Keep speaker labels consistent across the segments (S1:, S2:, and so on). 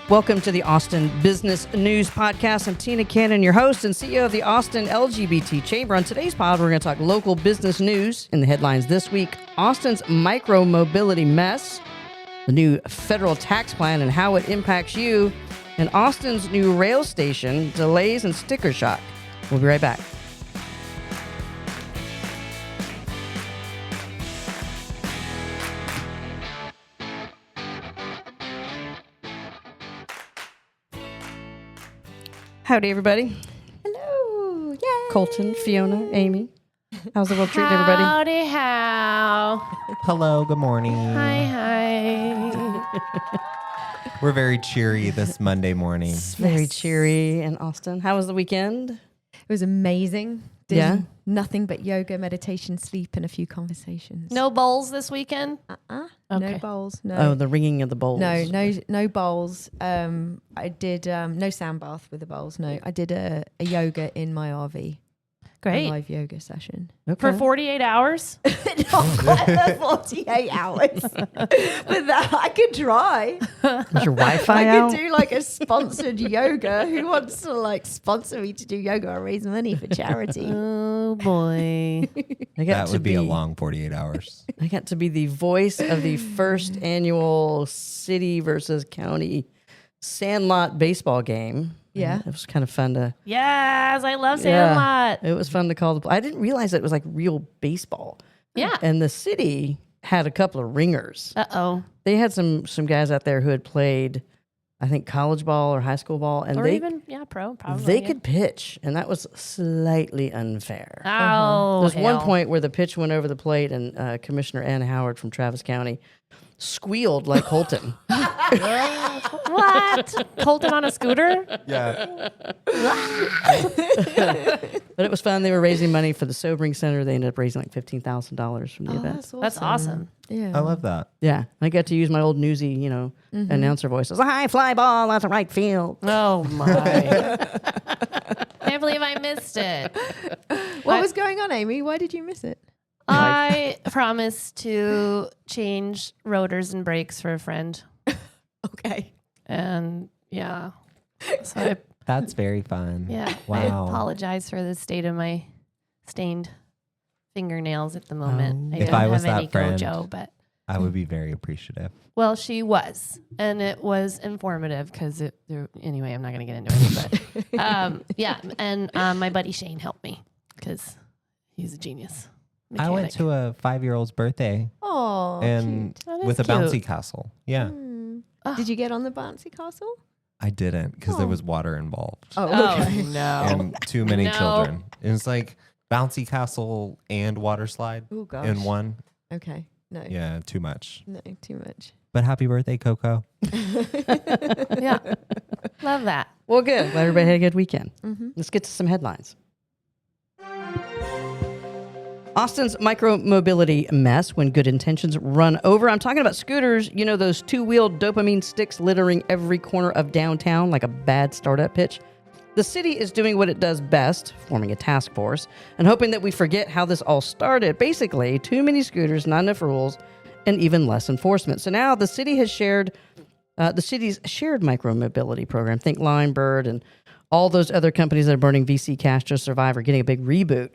S1: Welcome to the Austin Business News Podcast. I'm Tina Cannon, your host and CEO of the Austin LGBT Chamber. On today's pod, we're going to talk local business news. In the headlines this week, Austin's micromobility mess, the new federal tax plan and how it impacts you, and Austin's new rail station delays and sticker shock. We'll be right back. Howdy, everybody.
S2: Hello. Yay.
S1: Colton, Fiona, Amy. How's the world treating everybody?
S3: Howdy, how.
S4: Hello, good morning.
S3: Hi.
S4: We're very cheery this Monday morning.
S1: It's very cheery in Austin. How was the weekend?
S2: It was amazing. Did
S1: Yeah?
S2: nothing but yoga, meditation, sleep, and a few conversations.
S3: No bowls this weekend?
S2: Okay.
S3: Okay.
S2: No bowls. No.
S1: Oh, the ringing of the bowls.
S2: No bowls. I did no sound bath with the bowls. No, I did a yoga in my RV.
S3: Great.
S2: A live yoga session.
S1: Okay.
S3: For 48 hours?
S2: Not quite the 48 hours. But that I could try.
S1: Was your Wi-Fi
S2: I
S1: out?
S2: could do like a sponsored yoga. Who wants to like sponsor me to do yoga or raise money for charity?
S3: Oh, boy.
S1: I got
S4: That
S1: to
S4: would be a long 48 hours.
S1: I got to be the voice of the first annual city versus county Sandlot baseball game.
S2: Yeah.
S1: It was kind of fun to.
S3: Yes, I love Sandlot.
S1: It was fun to call the. I didn't realize it was like real baseball.
S3: Yeah.
S1: And the city had a couple of ringers.
S3: Uh-oh.
S1: They had some guys out there who had played, I think, college ball or high school ball, and
S3: Or
S1: they
S3: even, pro, probably.
S1: they
S3: yeah.
S1: could pitch, and that was slightly unfair.
S3: Oh,
S1: There's one
S3: hell.
S1: point where the pitch went over the plate, and Commissioner Ann Howard from Travis County squealed like Colton.
S3: What? Colton on a scooter?
S4: Yeah.
S1: But it was fun. They were raising money for the Sobering Center. They ended up raising like $15,000 from the event.
S3: That's awesome.
S2: Yeah.
S4: I love that.
S1: Yeah, I got to use my old newsy, announcer voice. I was like, high fly ball, that's a right field.
S3: Oh, my. Can't believe I missed it.
S2: What was going on, Amy? Why did you miss it?
S3: I promised to change rotors and brakes for a friend.
S2: Okay.
S3: And, yeah. So,
S4: That's very fun.
S3: I
S4: Wow.
S3: apologize for the state of my stained fingernails at the moment.
S1: Oh.
S3: I
S4: If
S3: don't
S4: I was
S3: have any
S4: that friend-
S3: Gojo, but
S4: I would be very appreciative.
S3: well, she was, and it was informative because anyway, I'm not going to get into it, but yeah. And my buddy Shane helped me because he's a genius.
S4: I went
S3: mechanic.
S4: to a 5-year-old's birthday
S2: Oh.
S4: and
S3: That is
S4: with a
S3: cute.
S4: bouncy castle. Yeah.
S3: Oh.
S2: Did you get on the bouncy castle?
S4: I didn't because there was water involved
S2: Oh, okay.
S3: no!
S4: and too many
S3: No.
S4: children. It was like bouncy castle and water slide
S2: Oh, gosh.
S4: in one.
S2: Okay. No.
S4: Yeah, too much.
S2: No, too much.
S4: But happy birthday, Coco.
S3: Yeah, love that.
S1: Well, good. Glad everybody had a good weekend. Let's get to some headlines. Austin's micromobility mess when good intentions run over. I'm talking about scooters, those two-wheeled dopamine sticks littering every corner of downtown like a bad startup pitch. The city is doing what it does best, forming a task force, and hoping that we forget how this all started. Basically, too many scooters, not enough rules, and even less enforcement. So now the city has shared the city's shared micromobility program. Think Limebird and all those other companies that are burning VC cash to survive are getting a big reboot.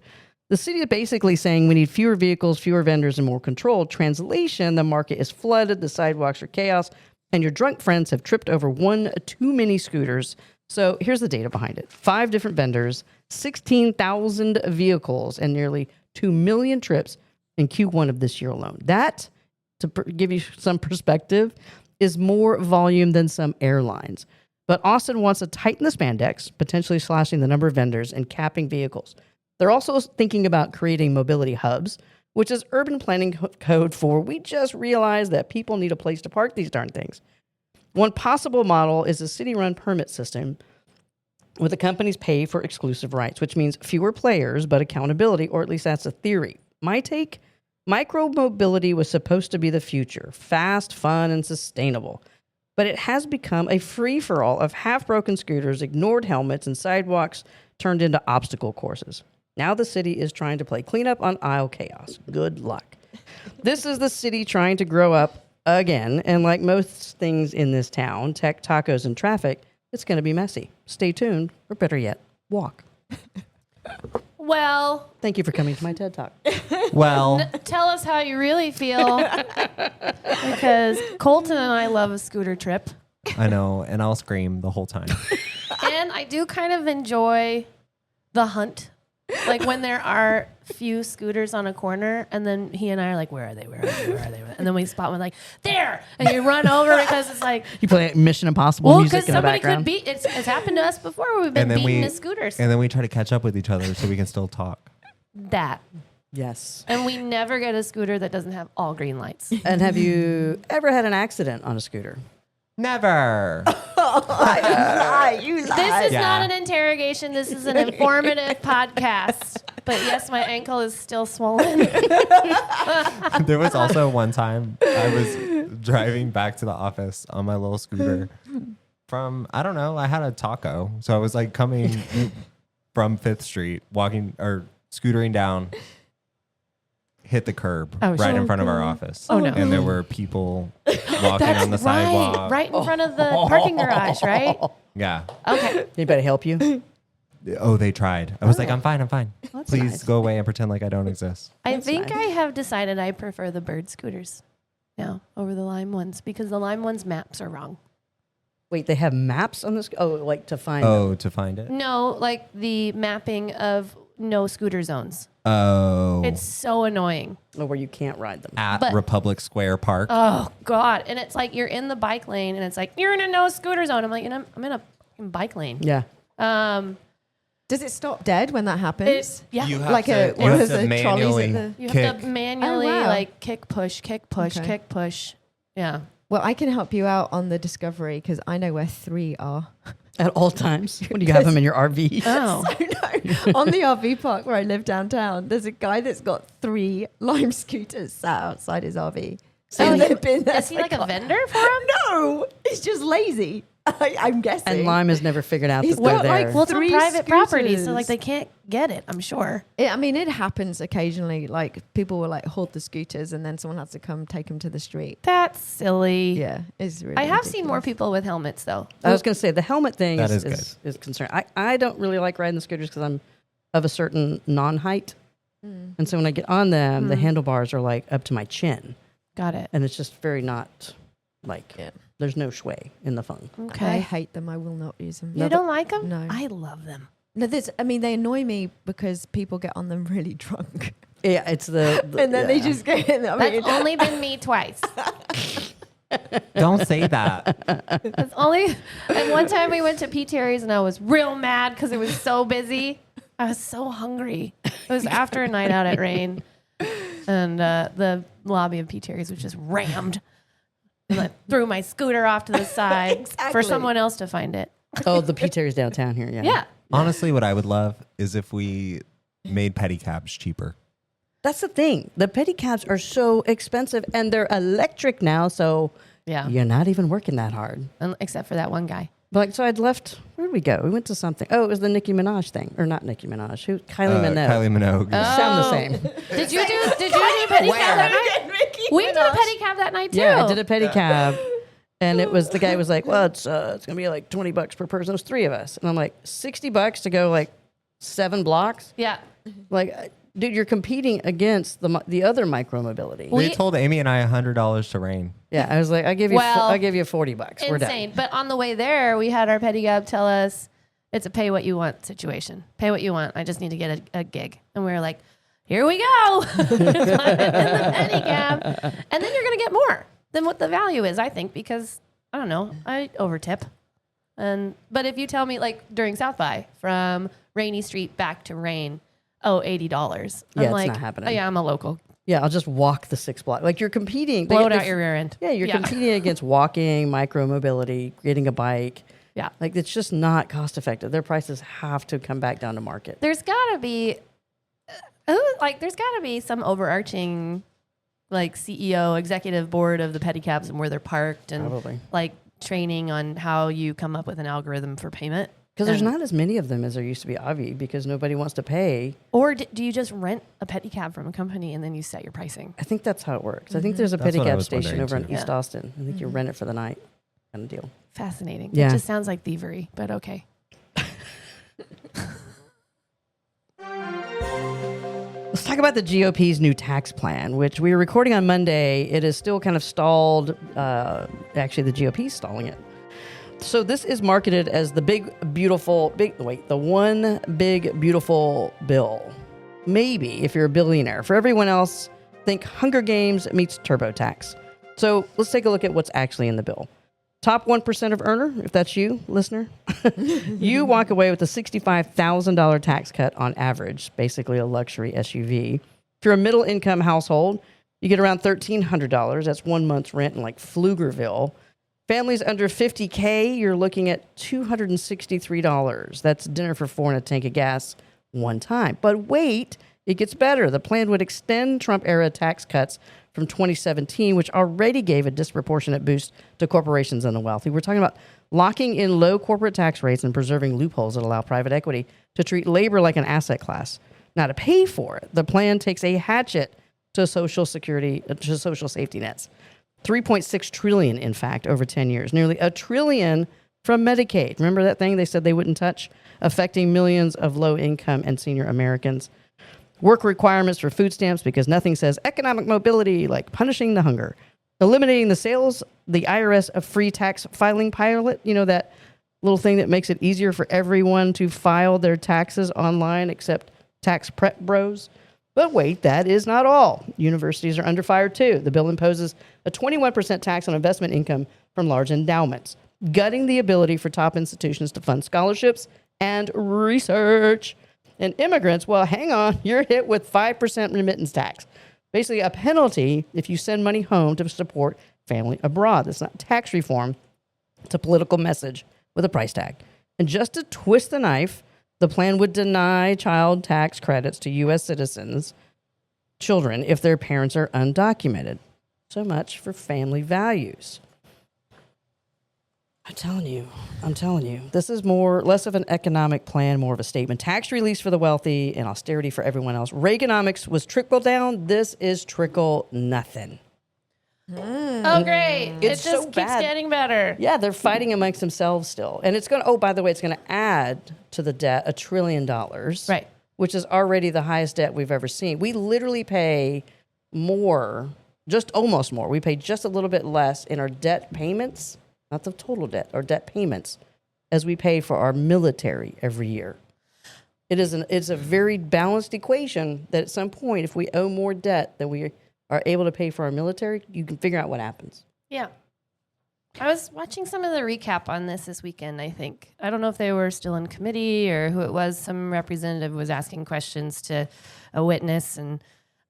S1: The city is basically saying we need fewer vehicles, fewer vendors, and more control. Translation, the market is flooded, the sidewalks are chaos, and your drunk friends have tripped over one too many scooters. So here's the data behind it. 5 different vendors, 16,000 vehicles, and nearly 2 million trips in Q1 of this year alone. That, to give you some perspective, is more volume than some airlines. But Austin wants to tighten the spandex, potentially slashing the number of vendors and capping vehicles. They're also thinking about creating mobility hubs, which is urban planning code for we just realized that people need a place to park these darn things. One possible model is a city-run permit system where the companies pay for exclusive rights, which means fewer players, but accountability, or at least that's a theory. My take, micromobility was supposed to be the future, fast, fun, and sustainable. But it has become a free-for-all of half-broken scooters, ignored helmets, and sidewalks turned into obstacle courses. Now the city is trying to play cleanup on aisle chaos. Good luck. This is the city trying to grow up again. And like most things in this town, tech, tacos, and traffic, it's going to be messy. Stay tuned, or better yet, walk.
S3: Well,
S1: Thank you for coming to my TED Talk.
S4: Well,
S3: tell us how you really feel. Because Colton and I love a scooter trip.
S4: I know, and I'll scream the whole time.
S3: And I do kind of enjoy the hunt. Like when there are few scooters on a corner, and then he and I are like, where are they? Where are they? Where are they? And then we spot one like, there! And you run over because it's like,
S1: You play Mission Impossible
S3: well,
S1: music
S3: because
S1: in the
S3: somebody
S1: background.
S3: could beat, it's happened to us before. We've been
S4: And then
S3: beating
S4: we-
S3: the scooters.
S4: And then we try to catch up with each other so we can still talk.
S3: That.
S1: Yes.
S3: And we never get a scooter that doesn't have all green lights.
S1: And have you ever had an accident on a scooter?
S4: Never.
S2: You lie.
S3: This is
S4: Yeah.
S3: not an interrogation. This is an informative podcast. But yes, my ankle is still swollen.
S4: There was also one time I was driving back to the office on my little scooter from, I don't know, I had a taco. So I was like coming from 5th Street, walking or scootering down, hit the curb
S3: Oh,
S4: right in
S3: shit.
S4: front of our office.
S3: Oh, no.
S4: And there were people walking on the sidewalk.
S3: Right in front of the parking garage, right?
S4: Yeah.
S3: Okay.
S1: Anybody help you?
S4: Oh, they tried. I was like, I'm fine.
S1: That's
S4: Please
S1: nice.
S4: go away and pretend like I don't exist.
S3: I
S1: That's
S3: think
S1: nice.
S3: I have decided I prefer the bird scooters now over the Lime ones because the Lime ones maps are wrong.
S1: Wait, they have maps on this? Oh, like to find them.
S4: Oh, to find it?
S3: No, like the mapping of no scooter zones.
S4: Oh.
S3: It's so annoying.
S1: Oh, where you can't ride them.
S4: At
S3: but-
S4: Republic Square Park.
S3: Oh God! And it's like you're in the bike lane, and it's like you're in a no scooter zone. I'm like, I'm in a fucking bike lane.
S1: Yeah.
S2: Does it stop dead when that happens?
S3: Yeah.
S4: You have
S2: Like
S4: to,
S2: one of
S4: you have
S2: the
S4: to
S2: trolleys
S4: manually
S2: at the-
S3: You
S4: kick.
S3: have to manually
S2: Oh, wow.
S3: like kick, push,
S2: Okay.
S3: kick, push. Yeah.
S2: Well, I can help you out on the Discovery because I know where 3 are.
S1: At all times. When you have them in your RV.
S3: Oh.
S2: No, on the RV park where I live downtown, there's a guy that's got 3 Lime scooters sat outside his RV. And they've been there
S3: Is he
S2: for
S3: like a vendor for him?
S2: No, he's just lazy. I'm guessing.
S1: And Lime has never figured out
S2: He's
S1: that they're
S2: got,
S1: there.
S2: like,
S3: Well, it's on
S2: 3
S3: private property, so
S2: scooters.
S3: like they can't get it. I'm sure.
S2: I mean, it happens occasionally. Like people will like hold the scooters, and then someone has to come take them to the street.
S3: That's silly.
S2: Yeah, it's really.
S3: I have seen more
S2: ridiculous.
S3: people with helmets though.
S1: I was going to say the helmet thing
S4: That
S1: is
S4: is
S1: concerned. I don't really like riding the scooters because I'm of a certain non-height. And so when I get on them, the handlebars are like up to my chin.
S3: Got it.
S1: And it's just very not like,
S2: Yeah.
S1: there's no sway in the phone.
S2: I
S3: Okay.
S2: hate them. I will not use them.
S3: You don't like them?
S2: No.
S3: I love them.
S2: No, I mean, they annoy me because people get on them really drunk,
S1: Yeah, it's the
S2: and then they
S1: yeah.
S2: just get in. I mean,
S3: That's only been me twice.
S4: Don't say that.
S3: That's only. And one time we went to P. Terry's and I was real mad because it was so busy. I was so hungry. It was after a night out at Rain, and the lobby of P. Terry's was just rammed. And I threw my scooter off to the side for
S2: Exactly.
S3: someone else to find it.
S1: Oh, the P. Terry's downtown here. Yeah.
S3: Yeah.
S4: Honestly, what I would love is if we made pedicabs cheaper.
S1: That's the thing. The pedicabs are so expensive and they're electric now. So
S3: Yeah.
S1: you're not even working that hard.
S3: Except for that one guy.
S1: Like, so I'd left, where did we go? We went to something. Oh, it was the Nicki Minaj thing. Or not Nicki Minaj. Who? Kylie Minogue.
S4: Kylie Minogue.
S1: Sound the same.
S3: Did you do pedicab that night? We did a pedicab that night too.
S1: Yeah, I did a pedicab. And it was, the guy was like, well, it's going to be like $20 per person. It was 3 of us. And I'm like, $60 to go like 7 blocks?
S3: Yeah.
S1: Like, dude, you're competing against the other micromobility.
S3: We-
S4: They told Amy and I $100 to rain.
S1: Yeah, I was like, I'll give you
S3: Well,
S1: $40. We're done.
S3: Insane. But on the way there, we had our pedicab tell us it's a pay what you want situation. Pay what you want. I just need to get a gig. And we were like, here we go. In the pedicab. And then you're going to get more than what the value is, I think, because I don't know, I overtip. But if you tell me like during South by from Rainy Street back to Rain, $80.
S1: Yeah, it's
S3: like,
S1: not happening.
S3: Oh, yeah, I'm a local.
S1: Yeah, I'll just walk the 6 block. Like you're competing.
S3: Blow it out your rear end.
S1: Yeah, you're competing against walking, micromobility, getting a bike.
S3: Yeah.
S1: Like it's just not cost effective. Their prices have to come back down to market.
S3: There's got to be, there's got to be some overarching, like CEO, executive board of the pedicabs and where they're parked and
S1: Probably.
S3: like training on how you come up with an algorithm for payment.
S1: Because there's not as many of them as there used to be, Avi, because nobody wants to pay.
S3: Or do you just rent a pedicab from a company and then you set your pricing?
S1: I think that's how it works. I think there's a
S4: That's what I
S1: pedicab
S4: was
S1: station over
S4: wondering,
S1: in East Austin. I think you rent it for the night kind of deal.
S3: Fascinating.
S1: Yeah.
S3: It just sounds like thievery, but okay.
S1: Let's talk about the GOP's new tax plan, which we are recording on Monday. It is still kind of stalled. Actually, the GOP is stalling it. So this is marketed as the the one big, beautiful bill. Maybe if you're a billionaire. For everyone else, think Hunger Games meets TurboTax. So let's take a look at what's actually in the bill. Top 1% of earner, if that's you, listener, you walk away with a $65,000 tax cut on average, basically a luxury SUV. If you're a middle income household, you get around $1,300. That's 1 month's rent in like Pflugerville. Families under 50K, you're looking at $263. That's dinner for four and a tank of gas one time. But wait, it gets better. The plan would extend Trump-era tax cuts from 2017, which already gave a disproportionate boost to corporations and the wealthy. We're talking about locking in low corporate tax rates and preserving loopholes that allow private equity to treat labor like an asset class. Now, to pay for it, the plan takes a hatchet to social safety nets. $3.6 trillion, in fact, over 10 years. Nearly $1 trillion from Medicaid. Remember that thing they said they wouldn't touch, affecting millions of low-income and senior Americans? Work requirements for food stamps, because nothing says economic mobility like punishing the hunger. Eliminating the IRS of free tax filing pilot, that little thing that makes it easier for everyone to file their taxes online except tax prep bros. But wait, that is not all. Universities are under fire too. The bill imposes a 21% tax on investment income from large endowments, gutting the ability for top institutions to fund scholarships and research. And immigrants, well, hang on, you're hit with 5% remittance tax. Basically a penalty if you send money home to support family abroad. That's not tax reform. It's a political message with a price tag. And just to twist the knife, the plan would deny child tax credits to U.S. children, if their parents are undocumented. So much for family values. I'm telling you, this is less of an economic plan, more of a statement. Tax release for the wealthy and austerity for everyone else. Reaganomics was trickle down. This is trickle nothing.
S3: Oh, great.
S1: It's
S3: it just
S1: so
S3: keeps
S1: bad.
S3: getting better.
S1: Yeah, they're fighting amongst themselves still. And it's going to, by the way, it's going to add to the debt $1 trillion.
S3: Right.
S1: Which is already the highest debt we've ever seen. We literally pay more, just almost more. We pay just a little bit less in our debt payments, not the total debt, our debt payments, as we pay for our military every year. It's a very balanced equation that at some point, if we owe more debt than we are able to pay for our military, you can figure out what happens.
S3: Yeah. I was watching some of the recap on this weekend, I think. I don't know if they were still in committee or who it was. Some representative was asking questions to a witness. And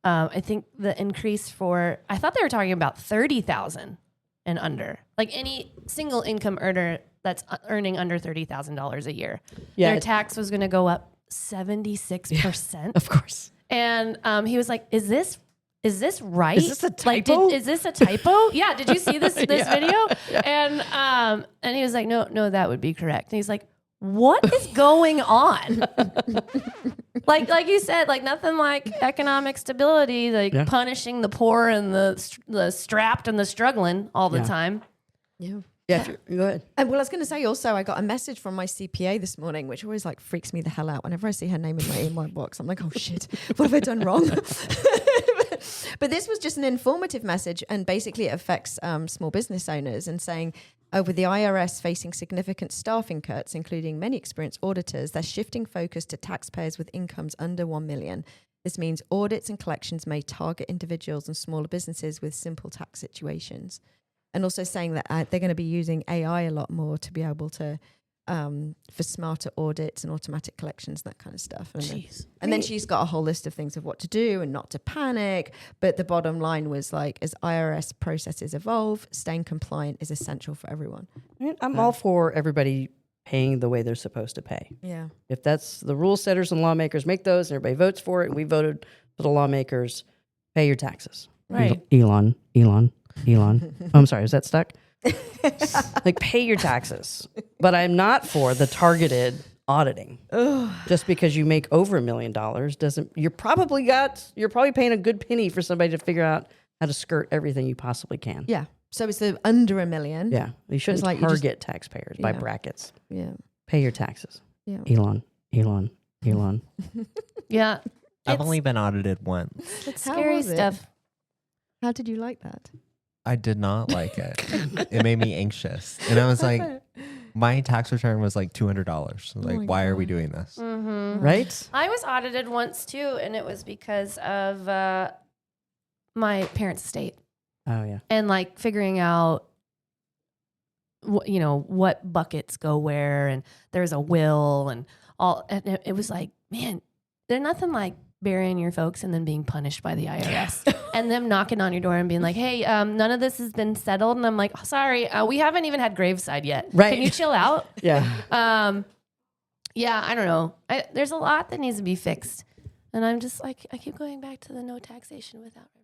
S3: I think the increase I thought they were talking about 30,000 and under. Like any single income earner that's earning under $30,000 a year.
S1: Yeah,
S3: their tax was going to go up 76%.
S1: Of course.
S3: And he was like, Is this right?
S1: Is this a typo?
S3: Is this a typo? Yeah. Did you see this video? Yeah. And he was like, no, that would be correct. And he's like, what is going on? like you said, like nothing like economic stability, punishing the poor and the strapped and the struggling all the time.
S2: Yeah.
S1: Yeah, go ahead.
S2: Well, I was going to say also, I got a message from my CPA this morning, which always freaks me the hell out. Whenever I see her name in my email box, I'm like, oh shit, what have I done wrong? But this was just an informative message, and basically it affects small business owners, and saying, with the IRS facing significant staffing cuts, including many experienced auditors, they're shifting focus to taxpayers with incomes under 1 million. This means audits and collections may target individuals and smaller businesses with simple tax situations. And also saying that they're going to be using AI a lot more to be able to, for smarter audits and automatic collections, that kind of stuff. And then she's got a whole list of things of what to do and not to panic. But the bottom line was as IRS processes evolve, staying compliant is essential for everyone.
S1: I'm all for everybody paying the way they're supposed to pay.
S2: Yeah.
S1: If that's the rule setters and lawmakers make those, and everybody votes for it, and we voted for the lawmakers, pay your taxes.
S3: Right.
S1: Elon. Oh, I'm sorry, is that stuck? Like, pay your taxes. But I'm not for the targeted auditing. Just because you make over $1 million doesn't. You're probably paying a good penny for somebody to figure out how to skirt everything you possibly can.
S2: Yeah. So it's the under $1 million.
S1: Yeah. You shouldn't
S2: like you
S1: target taxpayers by
S2: Yeah.
S1: brackets.
S2: Yeah.
S1: Pay your taxes.
S2: Yeah.
S1: Elon.
S3: Yeah.
S4: I've only been audited once.
S3: It's
S2: How
S3: scary
S2: was it?
S3: stuff.
S2: How did you like that?
S4: I did not like it. It made me anxious. And I was like, my tax return was like $200. Like,
S2: my
S4: why are we
S2: God.
S4: doing this?
S3: Mm-hmm.
S1: Right?
S3: I was audited once too, and it was because of my parents' estate
S1: Oh, yeah.
S3: and like figuring out, what buckets go where, and there's a will and all. And it was like, man, there's nothing like burying your folks and then being punished by the IRS and them knocking on your door and being like, hey, none of this has been settled. And I'm like, oh, sorry, we haven't even had graveside yet.
S1: Right.
S3: Can you chill out?
S1: Yeah.
S3: Yeah, I don't know. There's a lot that needs to be fixed. And I'm just like, I keep going back to the no taxation without representation.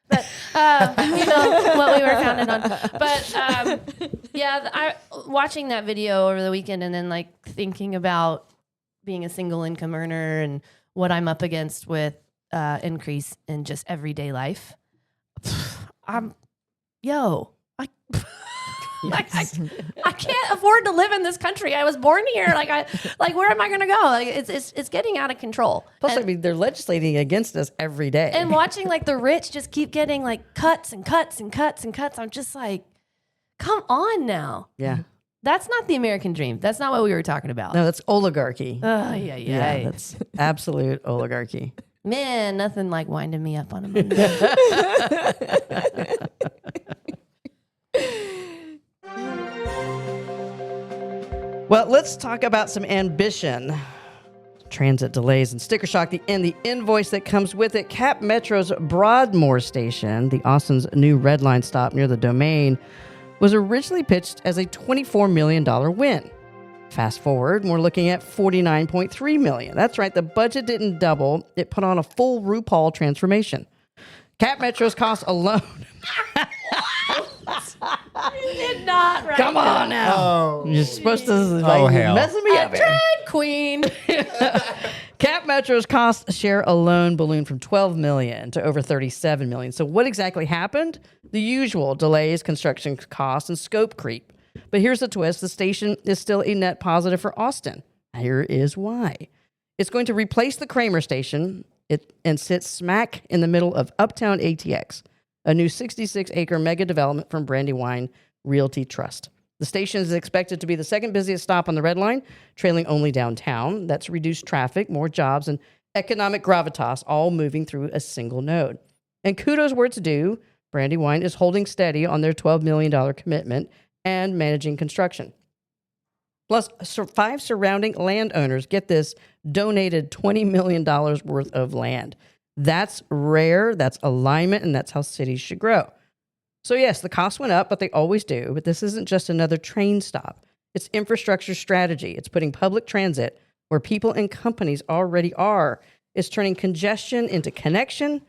S3: But, what we were founded on. But, yeah, watching that video over the weekend and then like thinking about being a single income earner and what I'm up against with increase in just everyday life. I can't afford to live in this country. I was born here. Where am I going to go? Like, it's getting out of control.
S1: Plus,
S3: And,
S1: they're legislating against us every day.
S3: and watching like the rich just keep getting like cuts and cuts and cuts and cuts. I'm just like, come on now.
S1: Yeah.
S3: That's not the American dream. That's not what we were talking about.
S1: No, that's oligarchy.
S3: Yeah.
S1: That's absolute oligarchy.
S3: Man, nothing like winding me up on a Monday.
S1: Well, let's talk about some ambition. Transit delays and sticker shock, and the invoice that comes with it. Cap Metro's Broadmoor Station, the Austin's new Red Line stop near the Domain, was originally pitched as a $24 million win. Fast forward, we're looking at $49.3 million. That's right, the budget didn't double. It put on a full RuPaul transformation. Cap Metro's cost alone.
S3: You did not, right?
S1: Come on now.
S4: Oh.
S1: You're supposed to
S4: Oh, hell.
S1: messing me up here.
S3: Drag queen.
S1: Cap Metro's cost share alone ballooned from $12 million to over $37 million. So what exactly happened? The usual delays, construction costs, and scope creep. But here's the twist. The station is still a net positive for Austin. Here is why. It's going to replace the Kramer station and sit smack in the middle of Uptown ATX, a new 66-acre mega development from Brandywine Realty Trust. The station is expected to be the second busiest stop on the Red Line, trailing only downtown. That's reduced traffic, more jobs, and economic gravitas, all moving through a single node. And kudos where it's due. Brandywine is holding steady on their $12 million commitment and managing construction. Plus, 5 surrounding landowners, get this, donated $20 million worth of land. That's rare, that's alignment, and that's how cities should grow. So yes, the costs went up, but they always do. But this isn't just another train stop. It's infrastructure strategy. It's putting public transit where people and companies already are. It's turning congestion into connection.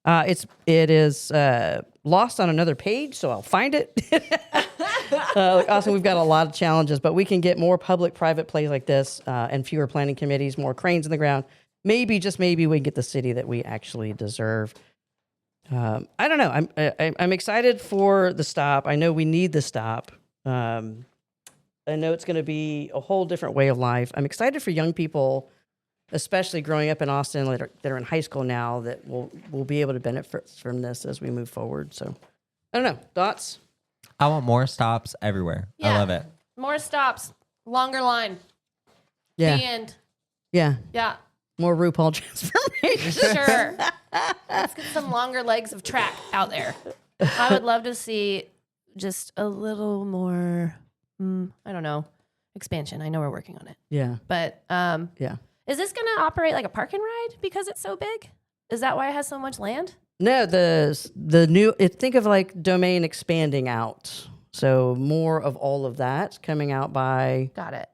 S1: It is lost on another page, so I'll find it. Austin, we've got a lot of challenges, but we can get more public-private plays like this and fewer planning committees, more cranes in the ground. Maybe, just maybe, we can get the city that we actually deserve. I don't know. I'm excited for the stop. I know we need the stop. I know it's going to be a whole different way of life. I'm excited for young people, especially growing up in Austin that are in high school now, that will be able to benefit from this as we move forward. So, I don't know. Thoughts?
S4: I want more stops everywhere.
S3: Yeah.
S4: I love it.
S3: More stops, longer line.
S1: Yeah.
S3: The end.
S1: Yeah.
S3: Yeah.
S1: More RuPaul transformation.
S3: Sure. Let's get some longer legs of track out there. I would love to see just a little more, I don't know, expansion. I know we're working on it.
S1: Yeah.
S3: But
S1: Yeah.
S3: is this going to operate like a park and ride because it's so big? Is that why it has so much land?
S1: No, the new, think of like Domain expanding out. So more of all of that coming out by
S3: Got it.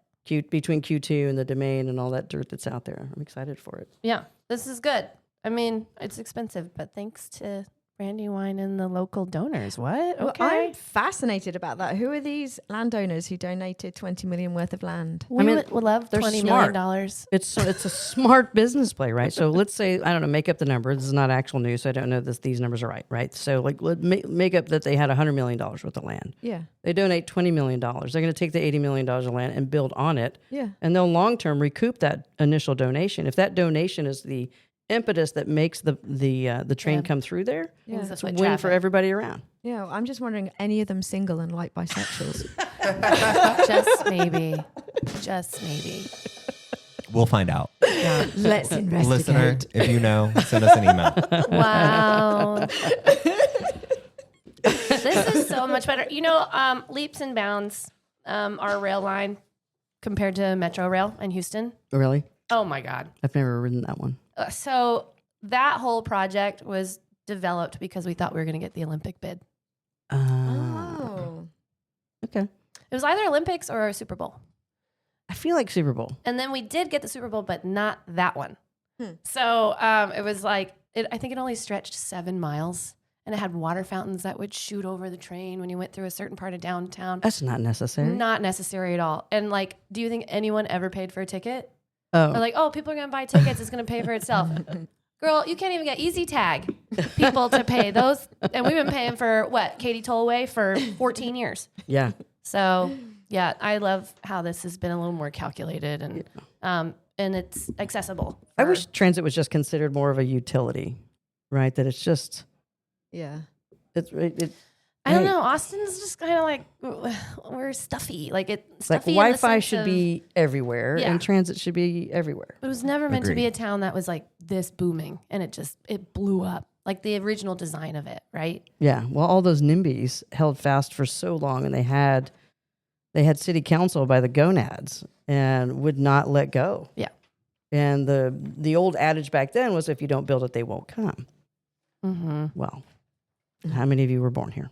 S1: between Q2 and the Domain and all that dirt that's out there. I'm excited for it.
S3: Yeah, this is good. I mean, it's expensive, but thanks to Brandywine and the local donors. What?
S2: Well,
S3: Okay.
S2: I'm fascinated about that. Who are these landowners who donated 20 million worth of land?
S3: We
S1: mean,
S3: would love
S1: they're
S3: $20
S1: smart.
S3: million.
S1: It's a smart business play, right? So let's say, I don't know, make up the number. This is not actual news, so I don't know that these numbers are right? So like make up that they had $100 million worth of land.
S2: Yeah.
S1: They donate $20 million. They're going to take the $80 million of land and build on it.
S2: Yeah.
S1: And they'll long-term recoup that initial donation. If that donation is the impetus that makes the train come through there,
S2: Yeah.
S1: it's a win for everybody around.
S2: Yeah. Well, I'm just wondering, any of them single and like bisexuals?
S3: Just maybe. Just maybe.
S4: We'll find out.
S2: Let's investigate.
S4: Listener, if you know, send us an email.
S3: Wow. This is so much better. You know, leaps and bounds, our rail line compared to Metro Rail in Houston.
S1: Really?
S3: Oh my God.
S1: I've never ridden that one.
S3: So that whole project was developed because we thought we were going to get the Olympic bid.
S2: Oh.
S1: Okay.
S3: It was either Olympics or a Super Bowl.
S1: I feel like Super Bowl.
S3: And then we did get the Super Bowl, but not that one. So it was like, I think it only stretched 7 miles. And it had water fountains that would shoot over the train when you went through a certain part of downtown.
S1: That's not necessary.
S3: Not necessary at all. And like, do you think anyone ever paid for a ticket?
S1: Oh.
S3: They're like, oh, people are going to buy tickets. It's going to pay for itself. Girl, you can't even get Easy Tag people to pay those. And we've been paying for what? Katie Tollway for 14 years.
S1: Yeah.
S3: So yeah, I love how this has been a little more calculated and it's accessible.
S1: I wish transit was just considered more of a utility, right? That it's just,
S2: Yeah.
S3: I don't know. Austin's just kind of like, we're stuffy. Like
S1: like
S3: stuffy in the
S1: Wi-Fi
S3: sense
S1: should
S3: of-
S1: be everywhere
S3: Yeah.
S1: and transit should be everywhere.
S3: It was never meant to
S4: Agreed.
S3: be a town that was like this booming, and it blew up. Like the original design of it, right?
S1: Yeah. Well, all those NIMBYs held fast for so long, and they had city council by the gonads and would not let go.
S3: Yeah.
S1: And the old adage back then was, if you don't build it, they won't come.
S3: Mm-hmm.
S1: Well, how many of you were born here?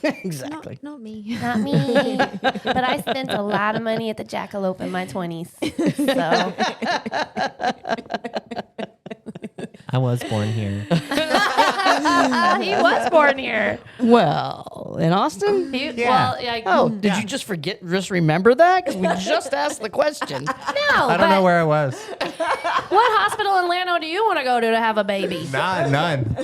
S1: Exactly.
S2: Not me.
S3: Not me, but I spent a lot of money at the Jackalope in my 20s. So
S4: I was born here.
S3: he was born here.
S1: Well, in Austin?
S3: Well, yeah.
S1: Oh, did you just remember that? Because we just asked the question.
S3: No,
S4: I don't know where I was.
S3: What hospital in Llano do you want to go to have a baby?
S4: None.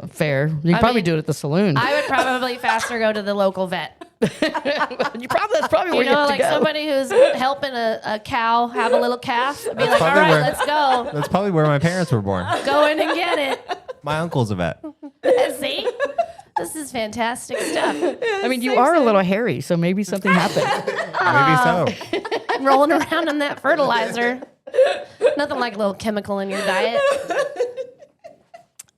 S1: Fair. You can probably
S3: mean,
S1: do it at the saloon.
S3: I would probably faster go to the local vet.
S1: That's probably where
S3: You
S1: you
S3: know,
S1: have to
S3: like
S1: go.
S3: somebody who's helping a cow have a little calf. Be like, all
S4: probably
S3: right,
S4: where-
S3: let's go.
S4: That's probably where my parents were born.
S3: Go in and get it.
S4: My uncle's a vet.
S3: See? This is fantastic stuff.
S1: I mean, you are a little hairy, so maybe something happened.
S4: Maybe so.
S3: Rolling around in that fertilizer. Nothing like a little chemical in your diet.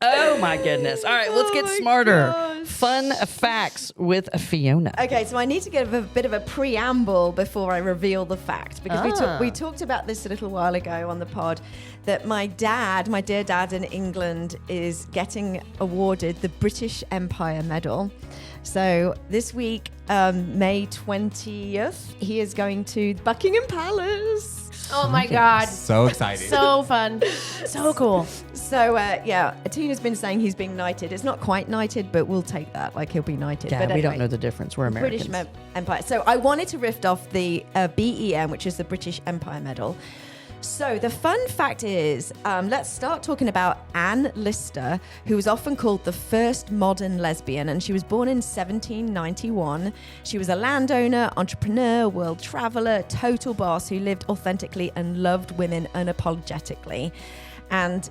S1: Oh my goodness. All right, let's get smarter. Fun facts with Fiona.
S2: Okay, so I need to give a bit of a preamble before I reveal the fact, because we talked about this a little while ago on the pod, that my dear dad in England, is getting awarded the British Empire Medal. So this week, May 20th, he is going to Buckingham Palace.
S3: Oh my God.
S4: So exciting.
S3: So fun. So cool.
S2: So, Tina's been saying he's being knighted. It's not quite knighted, but we'll take that. Like, he'll be knighted.
S1: Yeah,
S2: but
S1: we don't
S2: anyway,
S1: know the difference. We're Americans.
S2: British Empire. So I wanted to riff off the BEM, which is the British Empire Medal. So the fun fact is, let's start talking about Anne Lister, who was often called the first modern lesbian, and she was born in 1791. She was a landowner, entrepreneur, world traveler, total boss who lived authentically and loved women unapologetically. And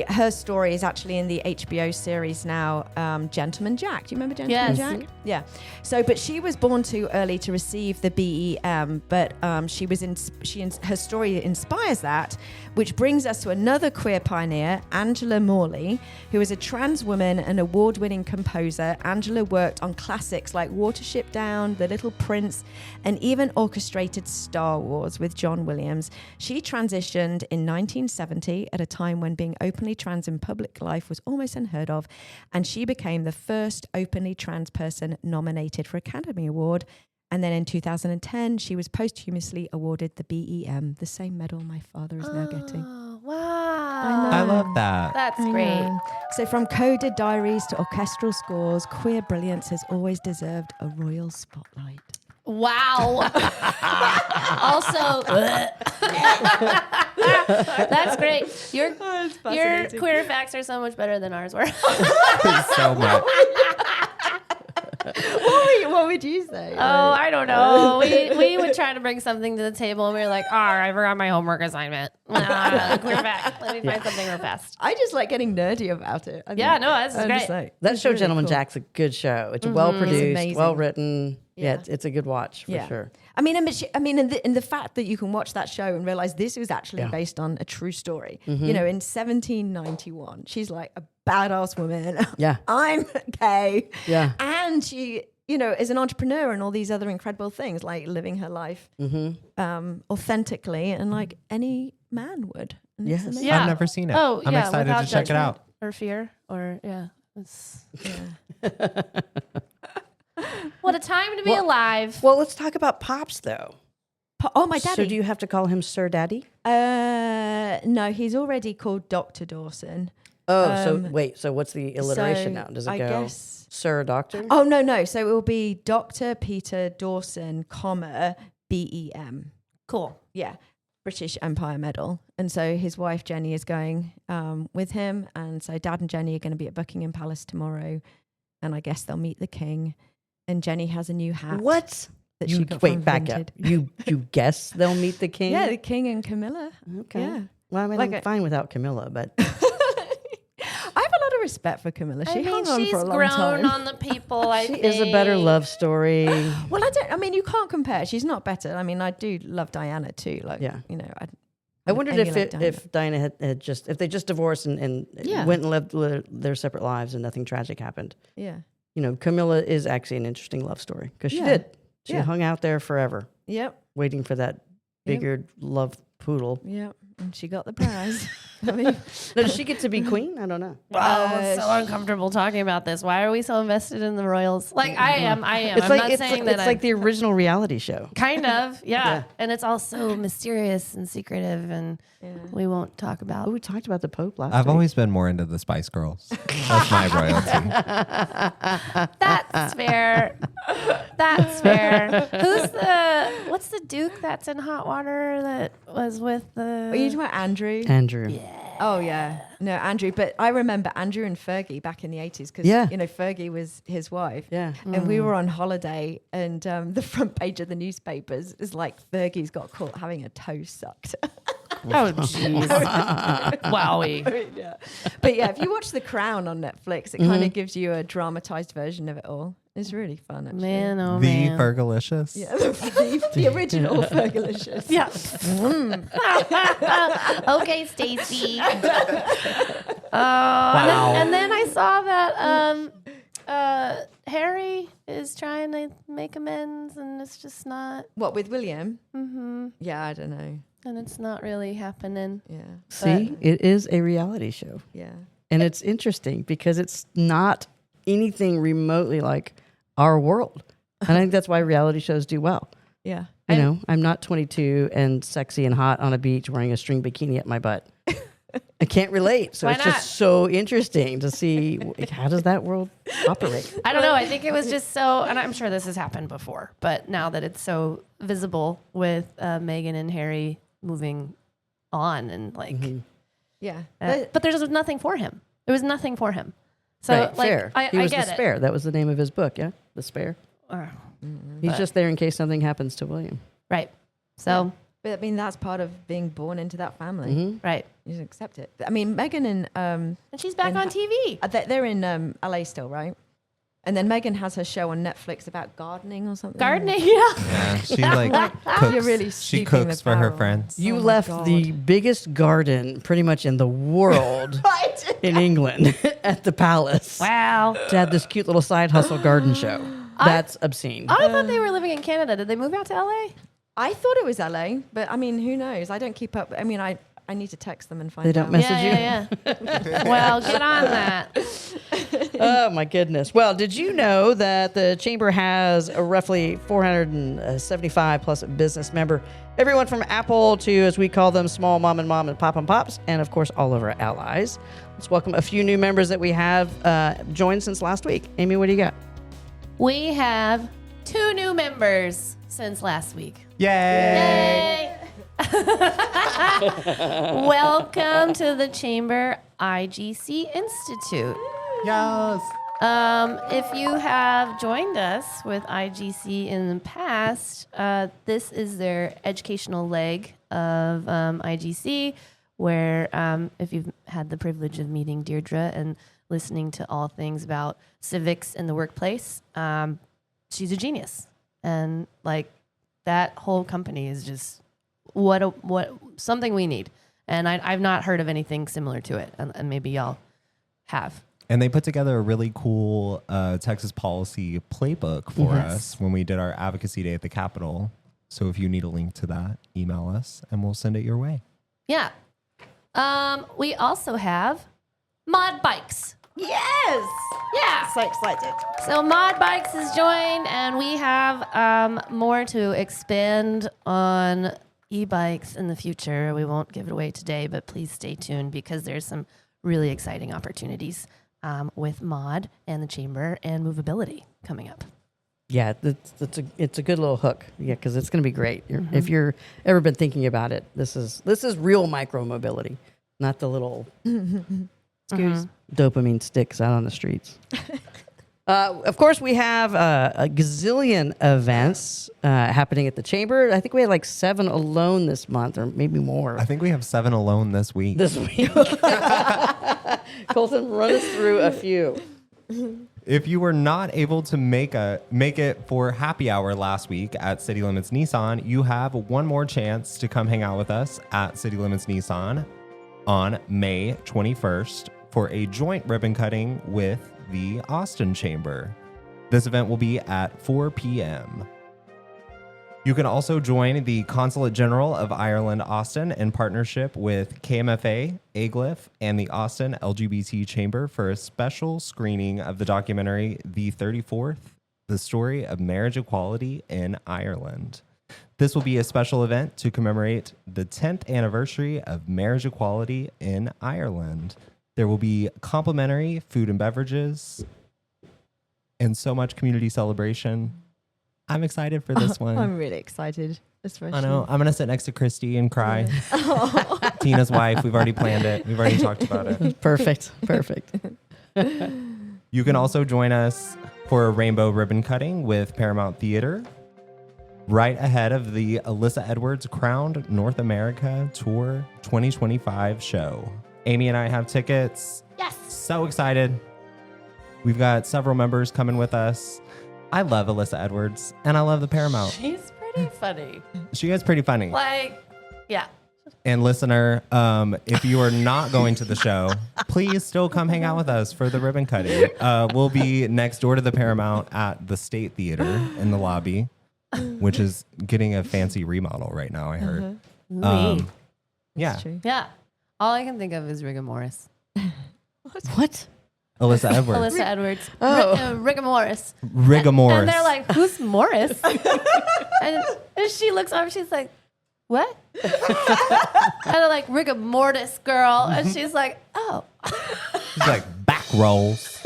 S2: her story is actually in the HBO series now, Gentleman Jack. Do you remember Gentleman
S3: Yes.
S2: Jack? Yeah. So, but she was born too early to receive the BEM, but her story inspires that, which brings us to another queer pioneer, Angela Morley, who is a trans woman and award-winning composer. Angela worked on classics like Watership Down, The Little Prince, and even orchestrated Star Wars with John Williams. She transitioned in 1970 at a time when being openly trans in public life was almost unheard of, and she became the first openly trans person nominated for Academy Award. And then in 2010, she was posthumously awarded the BEM, the same medal my father is now getting.
S3: Oh, wow.
S4: I love that.
S3: That's
S2: I
S3: great.
S2: know. So from coded diaries to orchestral scores, queer brilliance has always deserved a royal spotlight.
S3: Wow. Also, that's great. Your queer facts are so much better than ours were.
S4: So much.
S2: What would you say?
S3: Oh, I don't know. We would try to bring something to the table, and we were like, I forgot my homework assignment. Queer fact. Let me find something real fast.
S2: I just like getting nerdy about it.
S3: Yeah, no, this is great.
S1: That show, Gentleman Jack's a good show. It's well produced,
S2: amazing.
S1: well written. Yeah,
S2: Yeah.
S1: it's a good watch for sure.
S2: I mean, in the fact that you can watch that show and realize this was actually based on a true story. You know, in 1791, she's like a badass woman.
S1: Yeah.
S2: I'm gay.
S1: Yeah.
S2: And she, you know, is an entrepreneur and all these other incredible things, like living her life authentically and like any man would. And it's
S1: Yes.
S2: amazing.
S3: Yeah.
S4: I've never seen it.
S3: Oh,
S4: I'm
S3: yeah,
S4: excited
S3: without
S4: to check it
S3: judgment
S4: out.
S3: or fear or it's what a time to be alive.
S1: Well, let's talk about Pops though.
S2: Oh, my daddy.
S1: So do you have to call him Sir Daddy?
S2: No, he's already called Dr. Dawson.
S1: Oh, so wait. So what's the alliteration now? Does it
S2: I
S1: go
S2: guess.
S1: Sir Doctor?
S2: Oh, no. So it will be Dr. Peter Dawson, comma, BEM.
S3: Cool.
S2: Yeah. British Empire Medal. And so his wife, Jenny, is going with him. And so Dad and Jenny are going to be at Buckingham Palace tomorrow. And I guess they'll meet the king. And Jenny has a new hat.
S1: What?
S2: That
S1: You
S2: she got
S1: wait,
S2: from
S1: back
S2: Vinted.
S1: up. You guess they'll meet the king?
S2: Yeah, the king and Camilla.
S1: Okay.
S2: Yeah.
S1: Well, I mean,
S2: Like
S1: I'm fine without Camilla, but
S2: I have a lot of respect for Camilla. She hung on
S3: she's
S2: for a long
S3: grown
S2: time.
S3: on the people. I
S1: she
S3: think
S1: is a better love story.
S2: Well, I mean, you can't compare. She's not better. I mean, I do love Diana too. Like, you know,
S1: I wondered
S2: emulate Diana.
S1: if Diana had if they just divorced and
S2: Yeah.
S1: went and lived their separate lives and nothing tragic happened.
S2: Yeah.
S1: You know, Camilla is actually an interesting love story because she
S2: Yeah.
S1: did. She
S2: Yeah.
S1: hung out there forever,
S2: Yep.
S1: waiting for that bigger love poodle.
S2: Yep. And she got the prize. I mean,
S1: Does she get to be queen? I don't know.
S3: Wow, it's so uncomfortable talking about this. Why are we so invested in the royals? Like I am.
S1: It's
S3: I'm
S1: like
S3: not saying that
S1: it's like the original reality show.
S3: kind of, yeah.
S1: Yeah.
S3: And it's all so mysterious and secretive, and we won't talk about.
S1: Oh, we talked about the Pope last
S4: I've
S1: week.
S4: always been more into the Spice Girls. That's my royalty.
S3: That's fair. That's fair. What's the Duke that's in hot water that was with
S2: are you
S3: the?
S2: talking about Andrew?
S1: Andrew.
S2: Oh, yeah. No, Andrew. But I remember Andrew and Fergie back in the 80s because, you know, Fergie was his wife.
S1: Yeah.
S2: And we were on holiday and the front page of the newspapers is like Fergie's got caught having a toe sucked.
S3: Oh, jeez. Wowie.
S2: Yeah. But yeah, if you watch The Crown on Netflix, it kind of gives you a dramatized version of it all. It's really fun, actually.
S3: Man, oh
S4: The
S3: man.
S4: Fergalicious.
S2: Yeah, the original Fergalicious.
S3: Yeah. Okay, Stacy.
S4: Wow.
S3: And then I saw that Harry is trying to make amends, and it's just not.
S2: What, with William?
S3: Mm-hmm.
S2: Yeah, I don't know.
S3: And it's not really happening.
S2: Yeah.
S1: See, it is a reality show.
S2: Yeah.
S1: And it's interesting because it's not anything remotely like our world. And I think that's why reality shows do well.
S2: Yeah.
S1: You know, I'm not 22 and sexy and hot on a beach wearing a string bikini at my butt. I can't relate. So
S3: Why
S1: it's
S3: not?
S1: just so interesting to see how does that world operate?
S3: I don't know. I think it was just so, and I'm sure this has happened before, but now that it's so visible with Meghan and Harry moving on and like,
S2: Yeah.
S3: but there's nothing for him. There was nothing for him. So
S1: Right,
S3: like,
S1: fair.
S3: I
S1: He was
S3: get
S1: the Spare. That was the name of his book, yeah? The Spare.
S3: it.
S1: He's just there in case something happens to William.
S3: Right. So,
S2: But I mean, that's part of being born into that family.
S3: right.
S2: You just accept it. I mean, Meghan and
S3: And she's back
S2: And
S3: on TV.
S2: they're in LA still, right? And then Meghan has her show on Netflix about gardening or something.
S3: Gardening, yeah.
S4: Yeah, she like cooks.
S2: You're really
S4: She
S2: steeping
S4: cooks
S2: the
S4: for her
S2: barrel.
S4: friends.
S1: You
S2: Oh my
S1: left
S2: God.
S1: the biggest garden pretty much in the world
S2: Right.
S1: in England at the palace
S3: Wow.
S1: to have this cute little side hustle garden show. That's obscene.
S3: I thought they were living in Canada. Did they move out to LA?
S2: I thought it was LA, but I mean, who knows? I don't keep up. I mean, I need to text them and find
S1: They don't
S2: out.
S1: mess-
S3: Yeah. Well, get on that.
S1: Oh my goodness. Well, did you know that the chamber has a roughly 475 plus business member, everyone from Apple to, as we call them, small mom and pop and pops, and of course all of our allies. Let's welcome a few new members that we have joined since last week. Amy, what do you got?
S3: We have 2 new members since last week.
S4: Yay!
S3: Yay! Welcome to the Chamber IGC Institute.
S4: Yes.
S3: If you have joined us with IGC in the past, this is their educational leg of IGC, where if you've had the privilege of meeting Deirdre and listening to all things about civics in the workplace, she's a genius. And like that whole company is just what something we need. And I've not heard of anything similar to it, and maybe y'all have.
S4: And they put together a really cool Texas policy playbook for
S1: Yes.
S4: us when we did our advocacy day at the Capitol. So if you need a link to that, email us and we'll send it your way.
S3: Yeah. We also have Mod Bikes.
S2: Yes.
S3: Yeah.
S2: So excited.
S3: So Mod Bikes has joined, and we have more to expand on e-bikes in the future. We won't give it away today, but please stay tuned because there's some really exciting opportunities with Mod and the Chamber and Movability coming up.
S1: Yeah, it's a good little hook. Yeah, because it's going to be great. If you're ever been thinking about it, this is real micromobility, not the little dopamine sticks out on the streets. Of course, we have a gazillion events happening at the Chamber. I think we had like 7 alone this month, or maybe more.
S4: I think we have 7 alone this week.
S1: This week. Colton, run us through a few.
S4: If you were not able to make it for happy hour last week at City Limits Nissan, you have one more chance to come hang out with us at City Limits Nissan on May 21st for a joint ribbon cutting with the Austin Chamber. This event will be at 4 p.m. You can also join the Consulate General of Ireland, Austin, in partnership with KMFA, AGLIF, and the Austin LGBT Chamber for a special screening of the documentary The 34th, The Story of Marriage Equality in Ireland. This will be a special event to commemorate the 10th anniversary of marriage equality in Ireland. There will be complimentary food and beverages and so much community celebration. I'm excited for this one.
S2: I'm really excited. Especially.
S4: I know. I'm going to sit next to Christy and cry. Tina's wife. We've already planned it. We've already talked about it.
S1: Perfect.
S4: You can also join us for a rainbow ribbon cutting with Paramount Theater right ahead of the Alyssa Edwards Crowned North America Tour 2025 show. Amy and I have tickets.
S3: Yes.
S4: So excited. We've got several members coming with us. I love Alyssa Edwards, and I love the Paramount.
S3: She's pretty funny.
S4: She is pretty funny.
S3: Like, yeah.
S4: And listener, if you are not going to the show, please still come hang out with us for the ribbon cutting. We'll be next door to the Paramount at the State Theater in the lobby, which is getting a fancy remodel right now, I heard. Yeah.
S2: True.
S3: Yeah. All I can think of is Rigor Morris.
S1: What?
S4: Alyssa Edwards.
S3: Alyssa Edwards.
S1: Oh.
S3: Rigor Morris.
S4: Rigor Morris.
S3: And they're like, who's Morris? and she looks over, she's like, what? And they're like, rigor mortis, girl. And she's like, oh.
S4: She's like, back rolls.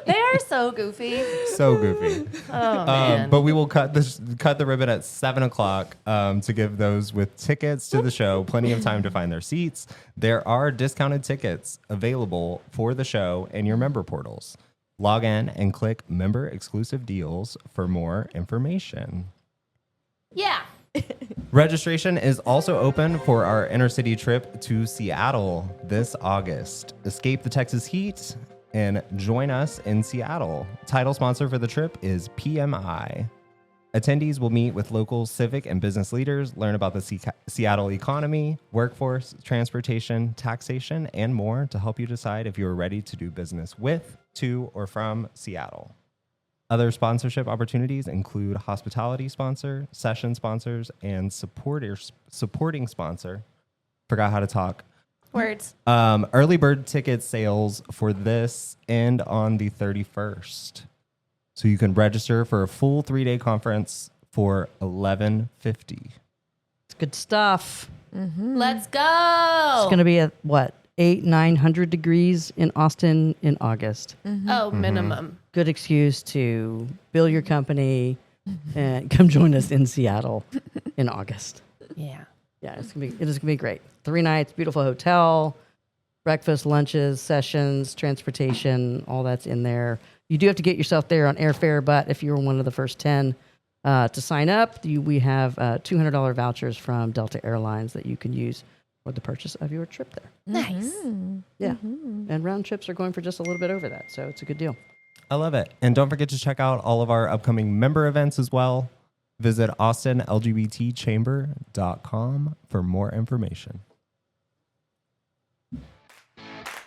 S3: They are so goofy.
S4: So goofy.
S3: Oh, man.
S4: But we will cut the ribbon at 7 o'clock to give those with tickets to the show plenty of time to find their seats. There are discounted tickets available for the show in your member portals. Log in and click member exclusive deals for more information.
S3: Yeah.
S4: Registration is also open for our intercity trip to Seattle this August. Escape the Texas heat and join us in Seattle. Title sponsor for the trip is PMI. Attendees will meet with local civic and business leaders, learn about the Seattle economy, workforce, transportation, taxation, and more to help you decide if you are ready to do business with, to, or from Seattle. Other sponsorship opportunities include hospitality sponsor, session sponsors, and supporting sponsor. Forgot how to talk.
S3: Words.
S4: Early bird ticket sales for this end on the 31st. So you can register for a full 3-day conference for $11.50.
S1: It's good stuff.
S3: Let's go.
S1: It's going to be at what, 800-900 degrees in Austin in August.
S3: Oh, minimum.
S1: Good excuse to build your company and come join us in Seattle in August.
S3: Yeah.
S1: Yeah, it is gonna be great. 3 nights, beautiful hotel, breakfast, lunches, sessions, transportation, all that's in there. You do have to get yourself there on airfare, but if you were one of the first 10 to sign up, we have $200 vouchers from Delta Airlines that you can use for the purchase of your trip there.
S3: Nice.
S1: Yeah, and round trips are going for just a little bit over that, so it's a good deal.
S4: I love it. And don't forget to check out all of our upcoming member events as well. Visit austinlgbtchamber.com for more information.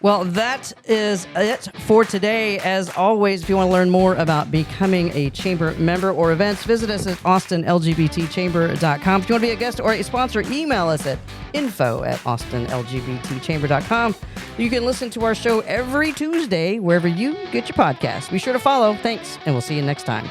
S1: Well, that is it for today. As always, if you want to learn more about becoming a chamber member or events, visit us at austinlgbtchamber.com. If you want to be a guest or a sponsor, email us at info@austinlgbtchamber.com. You can listen to our show every Tuesday wherever you get your podcast. Be sure to follow. Thanks, and we'll see you next time.